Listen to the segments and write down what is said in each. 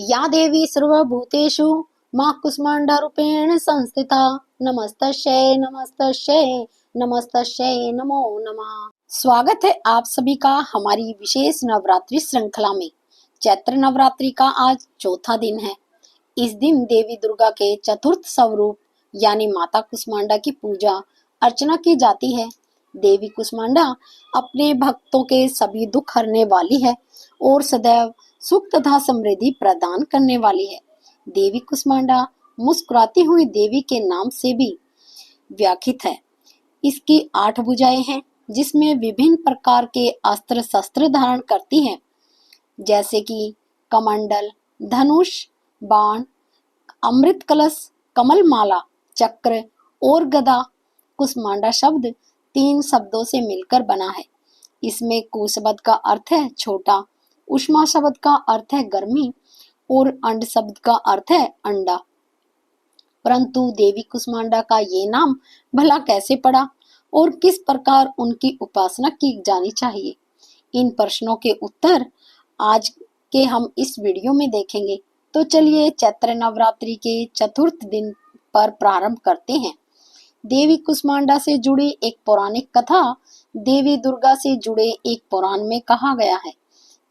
या देवी सर्वभूतेषु मां कूष्माण्डरूपेण संस्थिता नमस्तस्यै नमस्तस्यै नमस्तस्यै नमो नमः। स्वागत है आप सभी का हमारी विशेष नवरात्रि श्रृंखला में। चैत्र नवरात्रि का आज चौथा दिन है। इस दिन देवी दुर्गा के चतुर्थ स्वरूप यानी माता कूष्मांडा की पूजा अर्चना की जाती है। देवी कूष्मांडा अपने भक्तों के सभी दुख हरने वाली है और सदैव सुख तथा समृद्धि प्रदान करने वाली है। देवी कूष्मांडा मुस्कुराती हुई देवी के नाम से भी व्याख्यात है। इसकी 8 भुजाएं हैं जिसमें विभिन्न प्रकार के अस्त्र शस्त्र धारण करती है, जैसे कि कमंडल, धनुष, बाण, अमृत कलश, कमल माला, चक्र और गदा। कूष्मांडा शब्द 3 शब्दों से मिलकर बना है। इसमें कु शब्द का अर्थ है छोटा, उष्मा शब्द का अर्थ है गर्मी और अंड शब्द का अर्थ है अंडा। परंतु देवी कूष्मांडा का ये नाम भला कैसे पड़ा और किस प्रकार उनकी उपासना की जानी चाहिए, इन प्रश्नों के उत्तर आज के हम इस वीडियो में देखेंगे। तो चलिए चैत्र नवरात्रि के चतुर्थ दिन पर प्रारंभ करते हैं। देवी कूष्मांडा से जुड़ी एक पौराणिक कथा। देवी दुर्गा से जुड़े एक पुराण में कहा गया है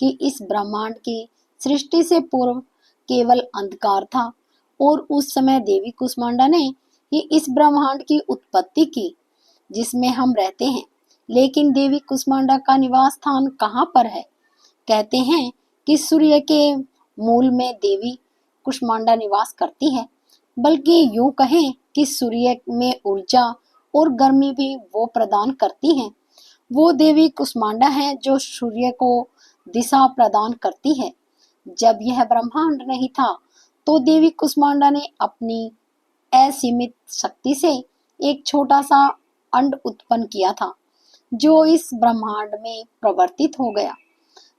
कि इस ब्रह्मांड की सृष्टि से पूर्व केवल अंधकार था और उस समय देवी कूष्मांडा ने ही इस ब्रह्मांड की उत्पत्ति की जिसमें हम रहते हैं। लेकिन देवी कूष्मांडा का निवास स्थान कहाँ पर है? कहते हैं कि सूर्य के मूल में देवी कूष्मांडा निवास करती है, बल्कि यूं कहें कि सूर्य में ऊर्जा और गर्मी भी वो प्रदान करती हैं। वो देवी कूष्मांडा है जो सूर्य को दिशा प्रदान करती है। जब यह ब्रह्मांड नहीं था तो देवी कूष्मांडा ने अपनी असीमित शक्ति से एक छोटा सा अंड उत्पन्न किया था जो इस ब्रह्मांड में प्रवर्तित हो गया।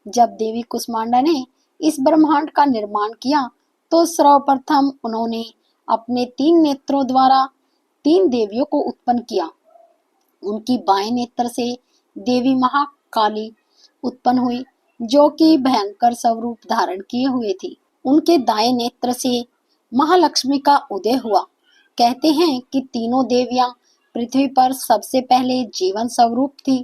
जब देवी कूष्मांडा ने इस ब्रह्मांड का निर्माण किया तो सर्वप्रथम उन्होंने अपने 3 नेत्रों द्वारा 3 देवियों को उत्पन्न किया। उनकी बाएं नेत्र से देवी महाकाली उत्पन्न हुई जो कि भयंकर स्वरूप धारण किए हुए थी। उनके दाएं नेत्र से महालक्ष्मी का उदय हुआ। कहते हैं कि तीनों देवियां पृथ्वी पर सबसे पहले जीवन स्वरूप थी।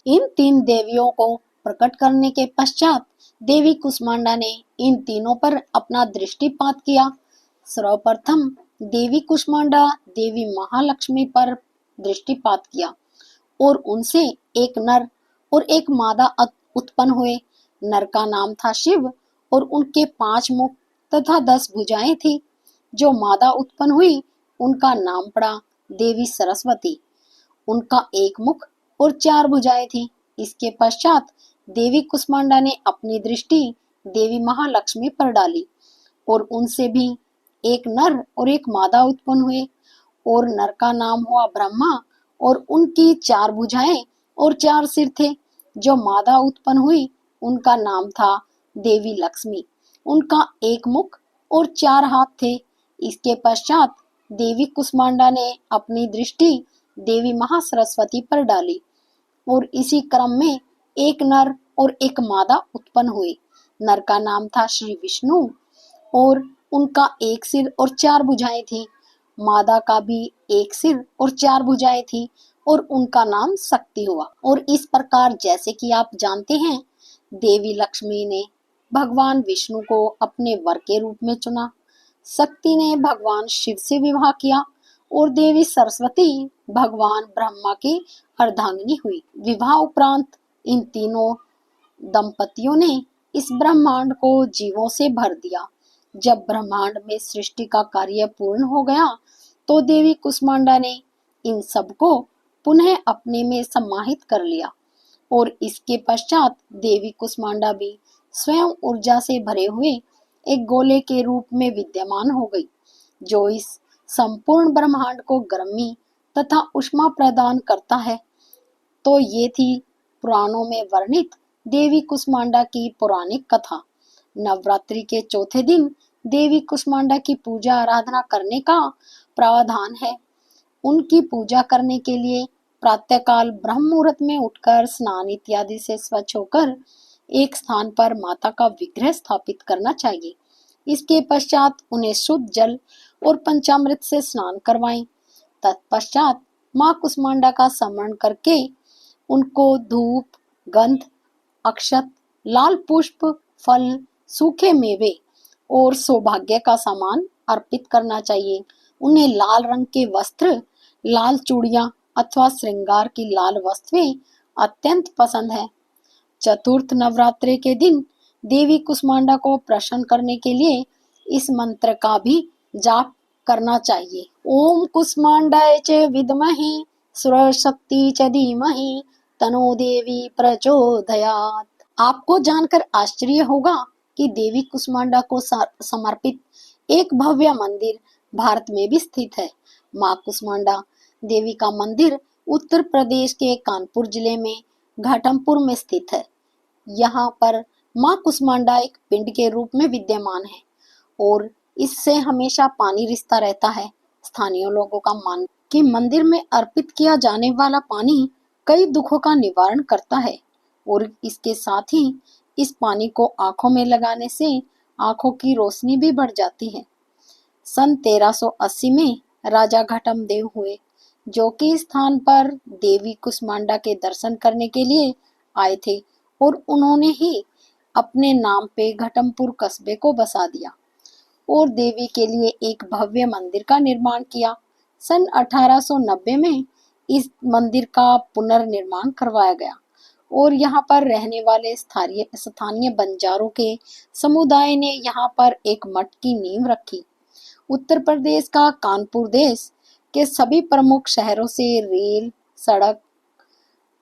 इन 3 देवियों को प्रकट करने के पश्चात देवी कूष्मांडा ने इन तीनों पर अपना दृष्टिपात किया। सर्वप्रथम देवी कूष्मांडा देवी महालक्ष्मी पर दृष्टिपात किया और उनसे एक नर और एक मादा उत्पन्न हुए। नर का नाम था शिव और उनके 5 मुख तथा 10 भुजाएं थी। जो मादा उत्पन्न हुई उनका नाम पड़ा देवी सरस्वती। उनका 1 मुख और 4 भुजाएं थी। इसके पश्चात देवी कूष्मांडा ने अपनी दृष्टि देवी महालक्ष्मी पर डाली और उनसे भी एक नर और एक मादा उत्पन्न हुए और नर का नाम हुआ ब्रह्मा और उनकी 4 भुजाएं और 4 सिर थे। जो मादा उत्पन्न हुई उनका नाम था देवी लक्ष्मी। उनका 1 मुख और 4 हाथ थे। इसके पश्चात देवी कूष्मांडा ने अपनी दृष्टि देवी महासरस्वती पर डाली और इसी क्रम में एक नर और एक मादा उत्पन्न हुए। नर का नाम था श्री विष्णु और उनका 1 सिर और 4 भुजाएं थी। मादा का भी 1 सिर और 4 भुजाएं थी और उनका नाम शक्ति हुआ। और इस प्रकार जैसे कि आप जानते हैं, देवी लक्ष्मी ने भगवान विष्णु को अपने वर के रूप में चुना, शक्ति ने भगवान शिव से विवाह किया और देवी सरस्वती भगवान ब्रह्मा की अर्धांगिनी हुई। विवाह उपरांत इन तीनों दंपतियों ने इस ब्रह्मांड को जीवों से भर दिया। जब ब्रह्मांड में सृष्टि का कार्य पूर्ण हो गया तो देवी कूष्मांडा ने इन सबको पुनः अपने में समाहित कर लिया और इसके पश्चात देवी कूष्मांडा भी स्वयं ऊर्जा से भरे हुए एक गोले के रूप में विद्यमान हो गई जो इस संपूर्ण ब्रह्मांड को गर्मी तथा उष्मा प्रदान करता है। तो ये थी पुराणों में वर्णित देवी कूष्मांडा की पौराणिक कथा। नवरात्रि के चौथे दिन देवी कूष्मांडा की पूजा आराधना करने का प्रावधान है। उनकी पूजा करने के लिए प्रातःकाल ब्रह्म मुहूर्त में उठकर स्नान इत्यादि से स्वच्छ होकर एक स्थान पर माता का विग्रह स्थापित करना चाहिए इसके पश्चात उन्हें शुद्ध जल और पंचामृत से स्नान करवाएं। तत्पश्चात माँ कुष्मांडा का स्मरण करके उनको धूप, गंध, अक्षत, लाल पुष्प, फल, सूखे मेवे और सौभाग्य का सामान अर्पित करना चाहिए। उन्हें लाल रंग के वस्त्र, लाल चूड़ियां अथवा श्रृंगार की लाल वस्तुएं अत्यंत पसंद है। चतुर्थ नवरात्रि के दिन देवी कुष्मांडा को प्रसन्न करने के लिए इस मंत्र का भी जाप करना चाहिए। ओम कुष्मांडाय च विद्महे सुरशक्ति च धीमहि तनो देवी प्रचोदयात्। आपको जानकर आश्चर्य होगा कि देवी कुष्मांडा को समर्पित एक भव्य मंदिर भारत में भी स्थित है। माँ कुष्मांडा देवी का मंदिर उत्तर प्रदेश के कानपुर जिले में घाटमपुर में स्थित है। यहाँ पर माँ कुष्मांडा एक पिंड के रूप में विद्यमान है और इससे हमेशा पानी रिसता रहता है। स्थानीय लोगों का मानना कि मंदिर में अर्पित किया जाने वाला पानी कई दुखों का निवारण करता है और इसके साथ ही इस पानी को आंखों में लगाने से आंखों की रोशनी भी बढ़ जाती है। सन 1380 में राजा घटमदेव हुए, जो कि स्थान पर देवी कुष्मांडा के दर्शन करने के लिए आए थे और उन्होंने ही अपने नाम पे घटमपुर कस्बे को बसा दिया और देवी के लिए एक भव्य मंदिर का निर्माण किया। सन 1890 में इस मंदिर का पुनर्निर्माण करवाया गया और यहाँ पर रहने वाले स्थानीय बंजारों के समुदाय ने यहाँ पर एक मठ की नींव रखी। उत्तर प्रदेश का कानपुर देश के सभी प्रमुख शहरों से रेल, सड़क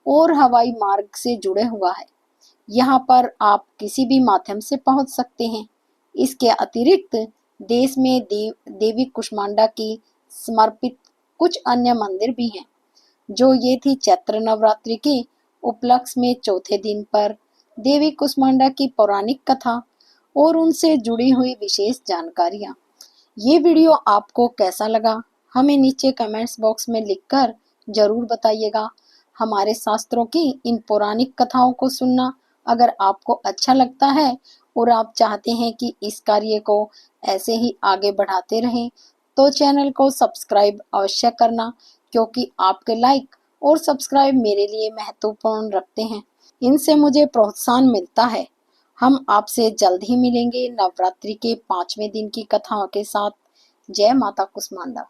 और हवाई मार्ग से जुड़े हुआ है। यहाँ पर आप किसी भी माध्यम से पहुंच सकते हैं। इसके अतिरिक्त देश में देवी कुष्मांडा की समर्पित कुछ अन्य मंदिर भी हैं। जो ये थी चैत्र नवरात्रि के उपलक्ष्य में चौथे दिन पर देवी कुष्मांडा की पौराणिक कथा और उनसे जुड़ी हुई विशेष जानकारियाँ। ये वीडियो आपको कैसा लगा हमें नीचे कमेंट्स बॉक्स में लिखकर जरूर बताइएगा। हमारे शास्त्रों की इन पौराणिक कथाओं को सुनना अगर आपको अच्छा लगता है और आप चाहते हैं कि इस कार्य को ऐसे ही आगे बढ़ाते रहें, तो चैनल को सब्सक्राइब अवश्य करना, क्योंकि आपके लाइक और सब्सक्राइब मेरे लिए महत्वपूर्ण रखते हैं। इनसे मुझे प्रोत्साहन मिलता है। हम आपसे जल्द ही मिलेंगे नवरात्रि के 5वें दिन की कथाओं के साथ। जय माता कुष्मांडा।